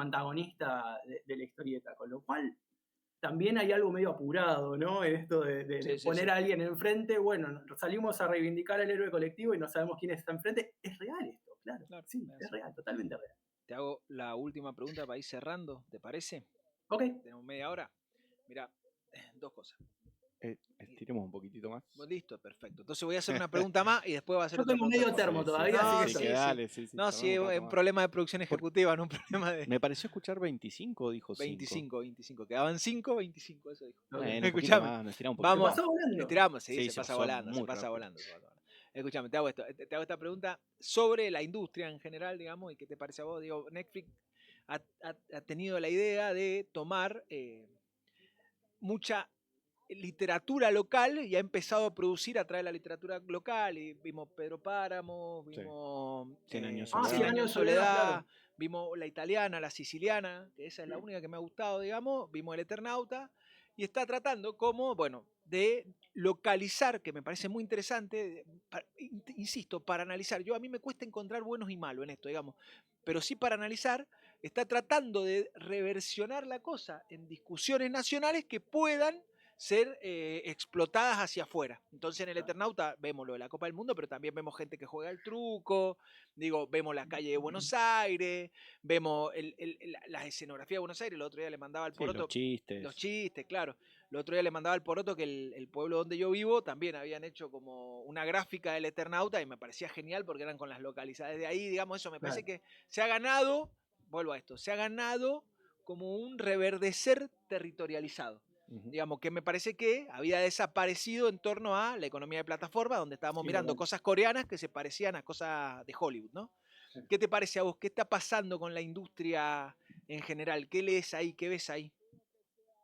Speaker 4: antagonista de la historieta. Con lo cual, también hay algo medio apurado, ¿no? En esto de poner a alguien enfrente. Bueno, salimos a reivindicar al héroe colectivo y no sabemos quién está enfrente. Es real esto, claro. Sí, es real, totalmente real.
Speaker 3: Te hago la última pregunta para ir cerrando, ¿te parece?
Speaker 4: Ok.
Speaker 3: Tenemos media hora. Mira, dos cosas.
Speaker 2: Estiremos un poquitito más.
Speaker 3: Listo, perfecto. Entonces voy a hacer una pregunta más y después va a hacer otra
Speaker 4: pregunta. Yo tengo medio termo todavía,
Speaker 2: así que dale, sí.
Speaker 3: No, sí, es un problema de producción ejecutiva, no un problema de...
Speaker 2: Me pareció escuchar 25, dijo
Speaker 3: 25. Quedaban 5, 25, eso dijo.
Speaker 2: Escuchame. Más, nos tiramos un
Speaker 3: Vamos,
Speaker 4: se pasó volando.
Speaker 3: Tiramos,
Speaker 2: Sí,
Speaker 3: se pasa volando,
Speaker 2: rápido.
Speaker 3: Escuchame, te hago esta pregunta sobre la industria en general, digamos, y qué te parece a vos. Digo, Netflix ha tenido la idea de tomar mucha literatura local y ha empezado a producir a través de la literatura local. Y vimos Pedro Páramo, vimos
Speaker 2: 100 años
Speaker 3: de
Speaker 2: de
Speaker 3: soledad,
Speaker 4: claro.
Speaker 3: vimos la italiana, la siciliana, que esa es la única que me ha gustado, digamos, vimos El Eternauta, y está tratando como, bueno, de localizar, que me parece muy interesante, insisto, para analizar. A mí me cuesta encontrar buenos y malos en esto, digamos, pero sí para analizar, está tratando de reversionar la cosa en discusiones nacionales que puedan ser explotadas hacia afuera. Entonces en el Eternauta vemos lo de la Copa del Mundo, pero también vemos gente que juega al truco, vemos la calle de Buenos Aires, vemos la escenografía de Buenos Aires. El otro día le mandaba al Poroto... Los chistes, claro. El otro día le mandaba al Poroto que el pueblo donde yo vivo también habían hecho como una gráfica del Eternauta y me parecía genial porque eran con las localidades de ahí, digamos, eso me parece que se ha ganado, vuelvo a esto, se ha ganado como un reverdecer territorializado.
Speaker 2: Ujú.
Speaker 3: digamos, que me parece que había desaparecido en torno a la economía de plataforma, donde estábamos
Speaker 4: Sí,
Speaker 3: mirando
Speaker 4: total.
Speaker 3: cosas coreanas que se parecían a cosas de Hollywood, ¿no?
Speaker 4: Sí.
Speaker 3: ¿Qué te parece a vos? ¿Qué está pasando con la industria en general? ¿Qué lees ahí? ¿Qué ves ahí?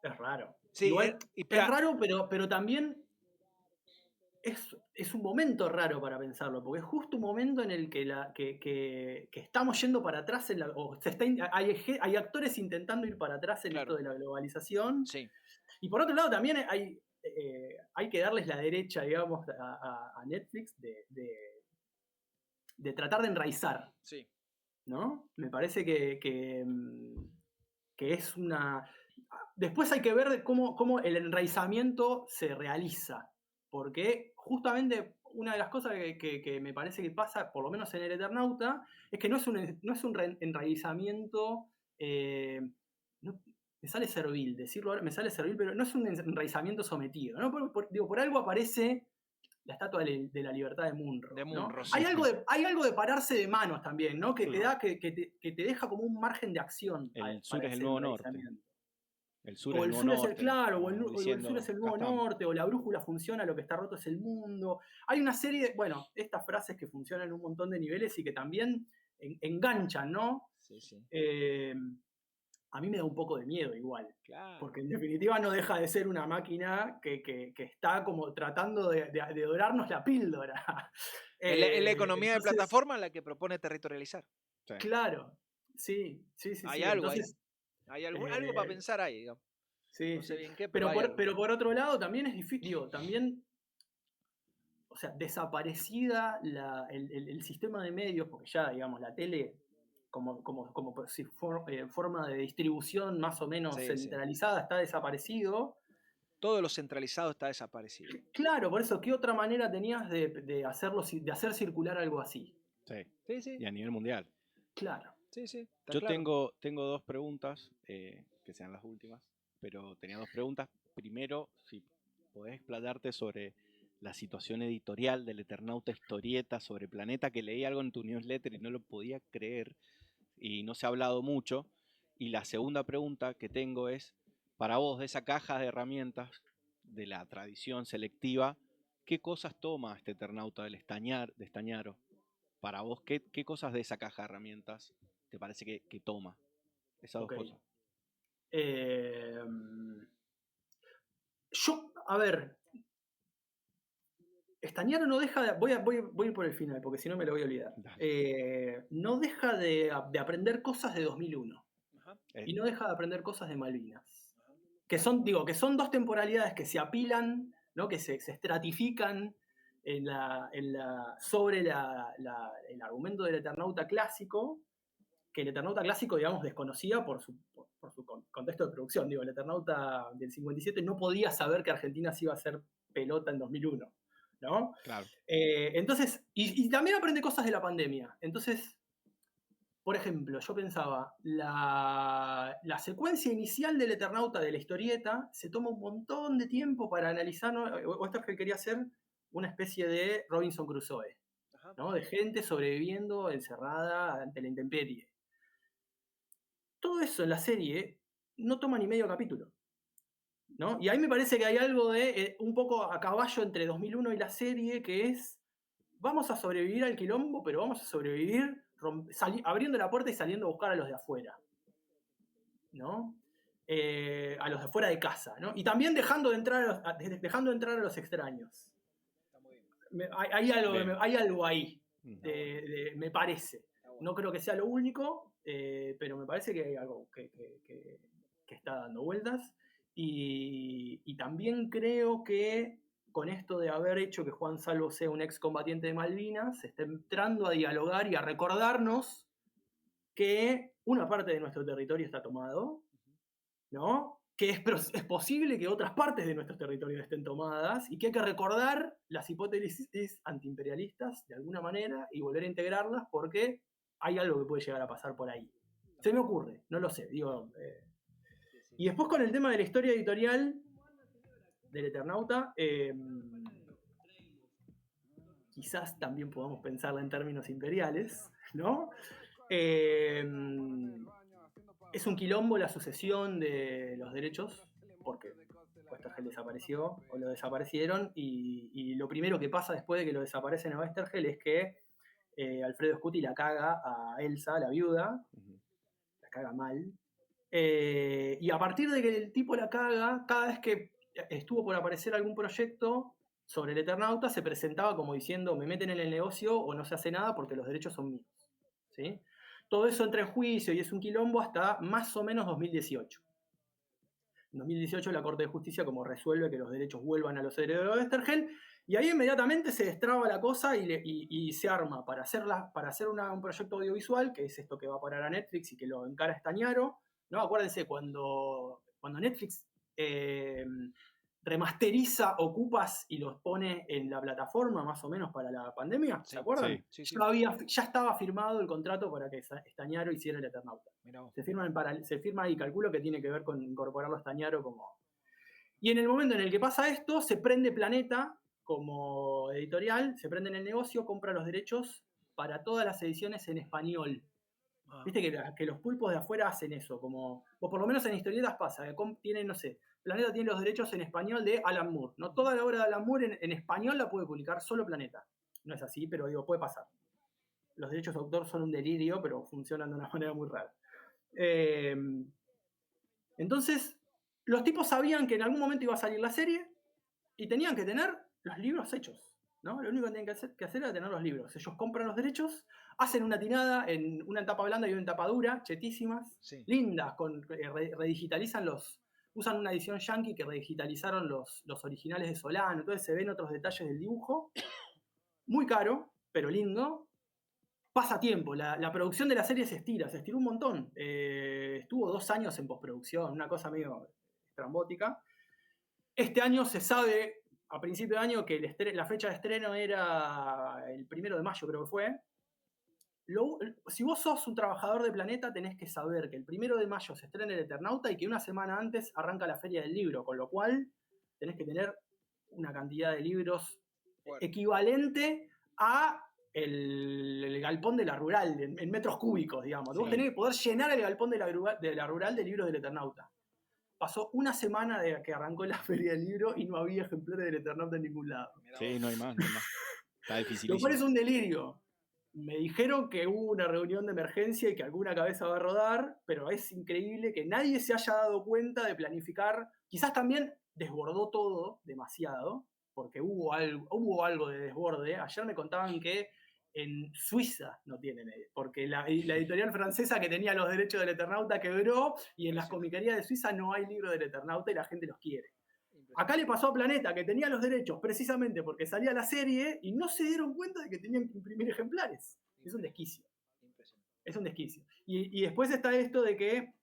Speaker 4: Es raro.
Speaker 3: Sí,
Speaker 4: Igual,
Speaker 3: y
Speaker 4: es raro, pero también es un momento raro para pensarlo, porque es justo un momento en el que estamos yendo para atrás, hay actores intentando ir para atrás en
Speaker 3: claro,
Speaker 4: esto de la globalización,
Speaker 3: sí,
Speaker 4: y por otro lado también hay que darles la derecha, digamos, a Netflix de tratar de enraizar,
Speaker 3: sí,
Speaker 4: ¿no? Me parece que es una... Después hay que ver cómo el enraizamiento se realiza, porque justamente una de las cosas que me parece que pasa, por lo menos en el Eternauta, es que no es un enraizamiento, me sale servil, decirlo ahora me sale servil, pero no es un enraizamiento sometido, ¿no? Por algo aparece la estatua de la libertad de Munro,
Speaker 3: de
Speaker 4: ¿no?
Speaker 3: Munro,
Speaker 4: Hay
Speaker 3: sí.
Speaker 4: algo de pararse de manos también, ¿no? Que
Speaker 2: Sí.
Speaker 4: que te deja como un margen de acción
Speaker 2: El sur
Speaker 4: para
Speaker 2: es el
Speaker 4: ese
Speaker 2: nuevo norte.
Speaker 4: enraizamiento.
Speaker 2: El sur es
Speaker 4: O
Speaker 2: el
Speaker 4: el
Speaker 2: nuevo
Speaker 4: sur es el
Speaker 2: norte.
Speaker 4: claro,
Speaker 2: Como
Speaker 4: o el sur
Speaker 2: diciendo,
Speaker 4: es el
Speaker 2: acá
Speaker 4: nuevo
Speaker 2: estamos.
Speaker 4: norte, o la brújula funciona, lo que está roto es el mundo. Hay una serie bueno, estas frases que funcionan en un montón de niveles y que también enganchan, ¿no?
Speaker 3: Sí, sí,
Speaker 4: A mí me da un poco de miedo igual,
Speaker 3: claro.
Speaker 4: porque en definitiva no deja de ser una máquina que está como tratando de dorarnos la píldora.
Speaker 3: Es la economía de
Speaker 4: Entonces,
Speaker 3: plataforma la que propone territorializar.
Speaker 2: Sí.
Speaker 4: claro, sí, sí, sí,
Speaker 3: Hay
Speaker 4: sí.
Speaker 3: algo ahí.
Speaker 4: Entonces,
Speaker 3: Hay algo para
Speaker 4: eh,
Speaker 3: pensar ahí, digamos.
Speaker 4: sí,
Speaker 3: No sé
Speaker 4: sí.
Speaker 3: bien qué, pero hay algo.
Speaker 4: Pero por otro lado, también es difícil, digo, también, o sea, desaparecida el sistema de medios, porque ya, digamos, la tele, como si forma de distribución más o menos
Speaker 3: Sí, sí.
Speaker 4: centralizada, está desaparecido.
Speaker 3: Todo lo centralizado está desaparecido.
Speaker 4: Claro, por eso, ¿qué otra manera tenías de hacer circular algo así?
Speaker 2: Sí.
Speaker 3: Sí, sí,
Speaker 2: Y a nivel mundial.
Speaker 4: Claro.
Speaker 3: sí, sí, está
Speaker 2: Yo
Speaker 3: claro.
Speaker 2: tengo dos preguntas, que sean las últimas, pero tenía dos preguntas. Primero, si podés explayarte sobre la situación editorial del Eternauta Historieta sobre Planeta, que leí algo en tu newsletter y no lo podía creer y no se ha hablado mucho. Y la segunda pregunta que tengo es, para vos, de esa caja de herramientas de la tradición selectiva, ¿qué cosas toma este Eternauta de Estañaro? Para vos, ¿qué cosas de esa caja de herramientas te parece que toma? Esas dos
Speaker 4: Ok.
Speaker 2: cosas.
Speaker 4: Eh, a ver, Estañaro no deja de. Voy a ir por el final, porque si no me lo voy a olvidar.
Speaker 2: Dale.
Speaker 4: No deja de aprender cosas de 2001
Speaker 3: Ajá.
Speaker 4: y no deja de aprender cosas de Malvinas. Que son dos temporalidades que se apilan, ¿no? Que se estratifican sobre el argumento del Eternauta clásico, que el Eternauta clásico, digamos, desconocía por su contexto de producción. Digo, el Eternauta del 57 no podía saber que Argentina se iba a hacer pelota en 2001, ¿no?
Speaker 2: Claro.
Speaker 4: Entonces, y también aprende cosas de la pandemia. Entonces, por ejemplo, yo pensaba, la secuencia inicial del Eternauta de la historieta se toma un montón de tiempo para analizar, ¿no? O esto es que quería hacer una especie de Robinson Crusoe,
Speaker 3: Ajá.
Speaker 4: ¿no? De gente sobreviviendo encerrada ante la intemperie. Todo eso en la serie no toma ni medio capítulo, ¿no? Y ahí me parece que hay algo de un poco a caballo entre 2001 y la serie, que es, vamos a sobrevivir al quilombo, pero vamos a sobrevivir abriendo la puerta y saliendo a buscar a los de afuera, ¿no? A los de afuera de casa, ¿no? Y también dejando entrar a los extraños.
Speaker 3: Está muy bien.
Speaker 4: Hay
Speaker 2: Bien.
Speaker 4: algo ahí,
Speaker 2: Mm.
Speaker 4: me parece. No creo que sea lo único, pero me parece que hay algo que está dando vueltas. Y también creo que con esto de haber hecho que Juan Salvo sea un excombatiente de Malvinas, se está entrando a dialogar y a recordarnos que una parte de nuestro territorio está tomado, ¿no? Que es posible que otras partes de nuestro territorio estén tomadas y que hay que recordar las hipótesis antiimperialistas de alguna manera y volver a integrarlas porque hay algo que puede llegar a pasar por ahí. Se me ocurre, no lo sé, digo. Y después con el tema de la historia editorial del Eternauta, quizás también podamos pensarla en términos imperiales, ¿no? Es un quilombo la sucesión de los derechos, porque desapareció o lo desaparecieron y lo primero que pasa después de que lo desaparecen a Westergel es que Alfredo Scuti la caga a Elsa, la viuda, la caga mal. Y a partir de que el tipo la caga, cada vez que estuvo por aparecer algún proyecto sobre el Eternauta, se presentaba como diciendo, me meten en el negocio o no se hace nada porque los derechos son míos. ¿Sí? Todo eso entra en juicio y es un quilombo hasta más o menos 2018. En 2018 la Corte de Justicia como resuelve que los derechos vuelvan a los herederos de Westergel y ahí inmediatamente se destraba la cosa y se arma para hacer un proyecto audiovisual, que es esto que va a parar a Netflix y que lo encara Stagnaro. ¿No? Acuérdense, cuando Netflix remasteriza Ocupas y los pone en la plataforma más o menos para la pandemia, ¿se acuerdan?
Speaker 3: Sí.
Speaker 4: Ya estaba firmado el contrato para que Stagnaro hiciera el Eternauta. Se firma y calculo que tiene que ver con incorporarlo a Stagnaro como... Y en el momento en el que pasa esto, se prende Planeta como editorial, se prende en el negocio, compra los derechos para todas las ediciones en español. Viste que los pulpos de afuera hacen eso, como, o por lo menos en historietas pasa, que tienen, no sé, Planeta tiene los derechos en español de Alan Moore, ¿no? Toda la obra de Alan Moore en español la puede publicar solo Planeta. No es así, pero digo, puede pasar. Los derechos de autor son un delirio, pero funcionan de una manera muy rara. Entonces, los tipos sabían que en algún momento iba a salir la serie y tenían que tener los libros hechos. ¿No? Lo único que tenían que hacer era tener los libros. Ellos compran los derechos, hacen una tirada en una tapa blanda y una tapa dura, chetísimas, lindas, redigitalizan usan una edición yankee que redigitalizaron los originales de Solano, entonces se ven otros detalles del dibujo. Muy caro, pero lindo. Pasa tiempo, la producción de la serie se estiró un montón. Estuvo 2 años en postproducción, una cosa medio estrambótica. Este año se sabe, a principio de año, que la fecha de estreno era el 1 de mayo, creo que fue. Si vos sos un trabajador de Planeta, tenés que saber que el 1 de mayo se estrena el Eternauta y que una semana antes arranca la Feria del Libro, con lo cual tenés que tener una cantidad de libros equivalente a el galpón de la Rural, en metros cúbicos, digamos. Sí. Vos tenés que poder llenar el galpón de la Rural de libros del Eternauta. Pasó una semana de que arrancó la Feria del Libro y no había ejemplares del Eternauta en ningún lado.
Speaker 2: Sí, no hay más. Está dificilísimo.
Speaker 4: Lo cual es un delirio. Me dijeron que hubo una reunión de emergencia y que alguna cabeza va a rodar, pero es increíble que nadie se haya dado cuenta de planificar. Quizás también desbordó todo demasiado, porque hubo algo de desborde. Ayer me contaban que en Suiza no tienen, porque la editorial francesa que tenía los derechos del Eternauta quebró y en las comiquerías de Suiza no hay libros del Eternauta y la gente los quiere. Acá le pasó a Planeta, que tenía los derechos precisamente porque salía la serie y no se dieron cuenta de que tenían que imprimir ejemplares. Es un desquicio. Es un desquicio. Y después está esto de que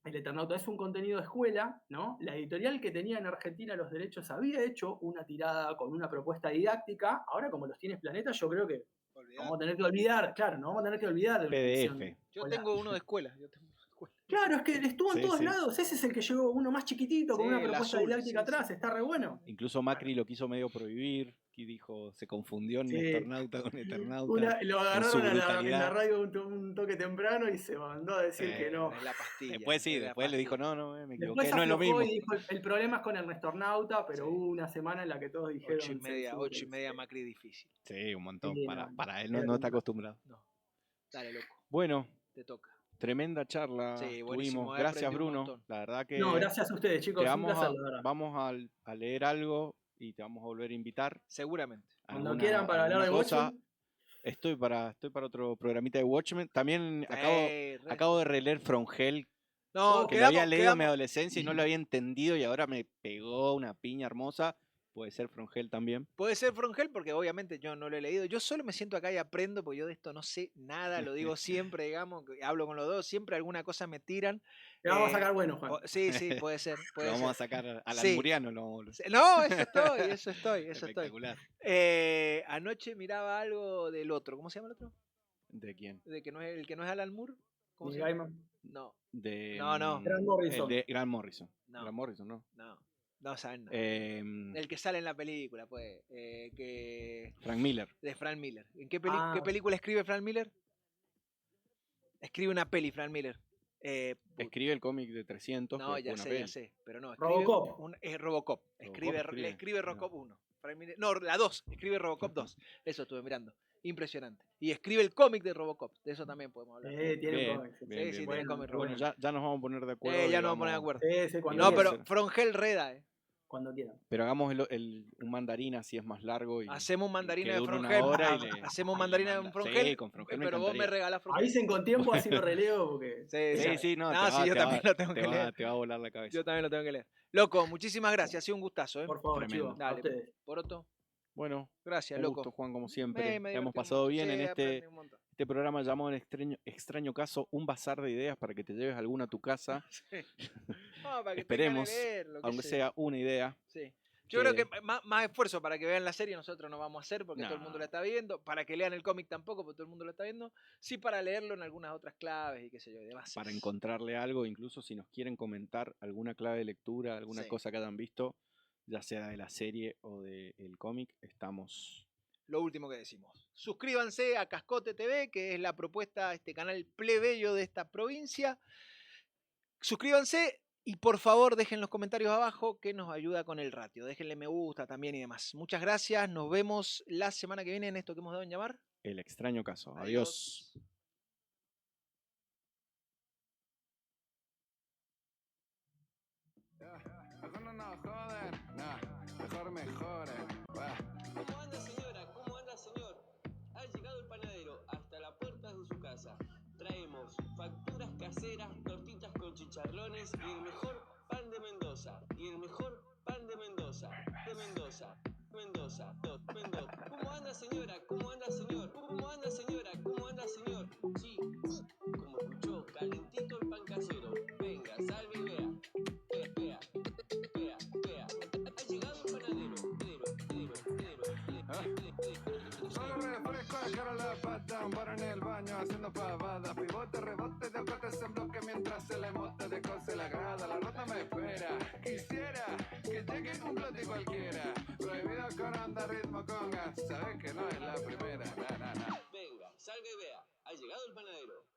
Speaker 4: el Eternauta es un contenido de escuela, ¿no? La editorial que tenía en Argentina los derechos había hecho una tirada con una propuesta didáctica. Ahora, como los tiene Planeta, yo creo que vamos a tener que olvidar, claro, no vamos a tener que olvidar de
Speaker 2: PDF.
Speaker 3: Yo tengo uno de escuela.
Speaker 4: Claro, es que estuvo en todos lados. Ese es el que llegó, uno más chiquitito, con una propuesta didáctica atrás. Está re bueno.
Speaker 2: Incluso Macri lo quiso medio prohibir. Y dijo, se confundió en Eternauta con Eternauta.
Speaker 4: Lo agarraron en la radio un toque temprano y se mandó a decir que no.
Speaker 3: Es la pastilla.
Speaker 2: Después le dijo, no, me equivoqué,
Speaker 4: después
Speaker 2: no es lo mismo.
Speaker 4: Y dijo, el problema es con el Eternauta, pero hubo una semana en la que todos dijeron...
Speaker 3: 8:30 Macri difícil.
Speaker 2: Sí, un montón.
Speaker 4: Sí,
Speaker 2: para él no está acostumbrado.
Speaker 3: No. Dale, loco.
Speaker 2: Bueno.
Speaker 3: Te toca.
Speaker 2: Tremenda charla tuvimos. Gracias, Bruno. La verdad que...
Speaker 4: No, gracias a ustedes, chicos.
Speaker 2: Vamos a leer algo y te vamos a volver a invitar.
Speaker 3: Seguramente.
Speaker 4: Cuando quieran para hablar de Watchmen.
Speaker 2: Estoy para otro programita de Watchmen. También acabo de releer From Hell.
Speaker 3: No,
Speaker 2: que lo había leído en mi adolescencia y no lo había entendido y ahora me pegó una piña hermosa. Puede ser From Hell también.
Speaker 3: Puede ser From Hell porque obviamente yo no lo he leído. Yo solo me siento acá y aprendo porque yo de esto no sé nada. Lo digo siempre, digamos. Hablo con los dos. Siempre alguna cosa me tiran.
Speaker 4: Le vamos a sacar bueno, Juan.
Speaker 3: Sí, puede ser.
Speaker 2: Lo vamos a sacar al Almuriano.
Speaker 3: No, eso estoy.
Speaker 2: Espectacular.
Speaker 3: Anoche miraba algo del otro. ¿Cómo se llama el otro?
Speaker 2: ¿De quién?
Speaker 3: El que no es Alan Moore.
Speaker 4: ¿Cómo se llama?
Speaker 3: No.
Speaker 4: No. Grant Morrison.
Speaker 2: El de Grant Morrison.
Speaker 3: No.
Speaker 2: Grant Morrison, ¿no?
Speaker 3: No saben nada. El que sale en la película, pues.
Speaker 2: Frank Miller.
Speaker 3: De Frank Miller. ¿En qué película escribe Frank Miller? Escribe una peli, Frank Miller.
Speaker 2: Escribe el cómic de 300.
Speaker 3: No,
Speaker 2: que
Speaker 3: ya
Speaker 2: fue una
Speaker 3: sé,
Speaker 2: peli.
Speaker 3: pero no. Escribe
Speaker 4: Robocop.
Speaker 3: Robocop. Le escribe Robocop 1. No, la 2. Escribe Robocop 2. Eso estuve mirando. Impresionante. Y escribe el cómic de Robocop. De eso también podemos hablar.
Speaker 4: Tiene
Speaker 2: Bien,
Speaker 4: cómics.
Speaker 2: bien,
Speaker 3: Sí,
Speaker 2: bien,
Speaker 3: sí,
Speaker 2: bien.
Speaker 3: tiene cómic
Speaker 2: Bueno,
Speaker 3: Robocop.
Speaker 2: ya nos vamos a poner de acuerdo.
Speaker 3: Ya nos vamos a poner de acuerdo.
Speaker 4: Sí, cuando
Speaker 3: No,
Speaker 4: quieran.
Speaker 3: pero Frongel reda,
Speaker 4: Cuando quieran.
Speaker 2: Pero hagamos un mandarina si es más largo. Y,
Speaker 3: hacemos un mandarina
Speaker 2: que
Speaker 3: de
Speaker 2: dure una
Speaker 3: Frongel.
Speaker 2: hora
Speaker 3: Hacemos
Speaker 2: y
Speaker 3: mandarina de
Speaker 2: manda.
Speaker 3: un Frongel.
Speaker 2: Sí, con Frongel me
Speaker 3: Pero vos me
Speaker 2: encantaría.
Speaker 3: regalás Frongel.
Speaker 4: Avisen con tiempo, así lo releo, porque...
Speaker 2: Sí, no,
Speaker 3: sí, yo también lo tengo que leer.
Speaker 2: te va a volar la cabeza.
Speaker 3: Yo también lo tengo que leer. Loco, muchísimas gracias. Ha sido un gustazo, ¿eh?
Speaker 4: Por favor,
Speaker 2: Tremendo.
Speaker 4: chicos, a
Speaker 3: Dale,
Speaker 4: ustedes.
Speaker 3: Poroto.
Speaker 2: Bueno,
Speaker 3: Gracias,
Speaker 2: un
Speaker 3: loco.
Speaker 2: gusto, Juan, como siempre.
Speaker 3: Me
Speaker 2: Hemos
Speaker 3: divertí
Speaker 2: pasado
Speaker 3: mucho.
Speaker 2: bien
Speaker 3: Sí,
Speaker 2: en
Speaker 3: aprendí un montón.
Speaker 2: este programa llamado extraño caso, un bazar de ideas para que te lleves alguna a tu casa.
Speaker 3: Sí. No, para que
Speaker 2: Esperemos,
Speaker 3: tengan que leer, lo que
Speaker 2: aunque
Speaker 3: sea.
Speaker 2: sea una idea.
Speaker 3: Sí. Yo creo que más esfuerzo para que vean la serie nosotros no vamos a hacer porque todo el mundo
Speaker 2: No.
Speaker 3: la está viendo. Para que lean el cómic tampoco porque todo el mundo lo está viendo. Sí para leerlo en algunas otras claves y qué sé yo, y demás.
Speaker 2: Para encontrarle algo, incluso si nos quieren comentar alguna clave de lectura, alguna
Speaker 3: Sí.
Speaker 2: cosa que hayan visto, ya sea de la serie o del cómic, estamos.
Speaker 3: Lo último que decimos. Suscríbanse a Cascote TV, que es la propuesta, este canal plebeyo de esta provincia. Suscríbanse y por favor dejen los comentarios abajo que nos ayuda con el ratio. Déjenle me gusta también y demás. Muchas gracias. Nos vemos la semana que viene en esto que hemos dado en llamar.
Speaker 2: El extraño caso. Adiós.
Speaker 5: Mejor no nos joden, mejor mejoren.
Speaker 6: ¿Cómo anda señora? ¿Cómo anda señor? Ha llegado el panadero hasta la puerta de su casa. Traemos facturas caseras, tortitas con chicharrones y el mejor pan de Mendoza. Y el mejor pan de Mendoza. De Mendoza. Mendoza. Mendoza. ¿Cómo anda señora? ¿Cómo anda señor? ¿Cómo anda señora? ¿Cómo anda señor? Sí, como escuchó, calentito el pan casero. Venga, salve y vea. Vea. Ha llegado el panadero.
Speaker 5: Solo refresco, dejar la pata, un bar en el baño haciendo pavadas. Pivote, rebote, de ocotes en bloque mientras se le mote de cose la grada. La rota me espera, quisiera que llegue un plato cualquiera. Prohibido con onda, ritmo, conga, sabes que no es la primera.
Speaker 6: Venga, salga y vea. Ha llegado el panadero.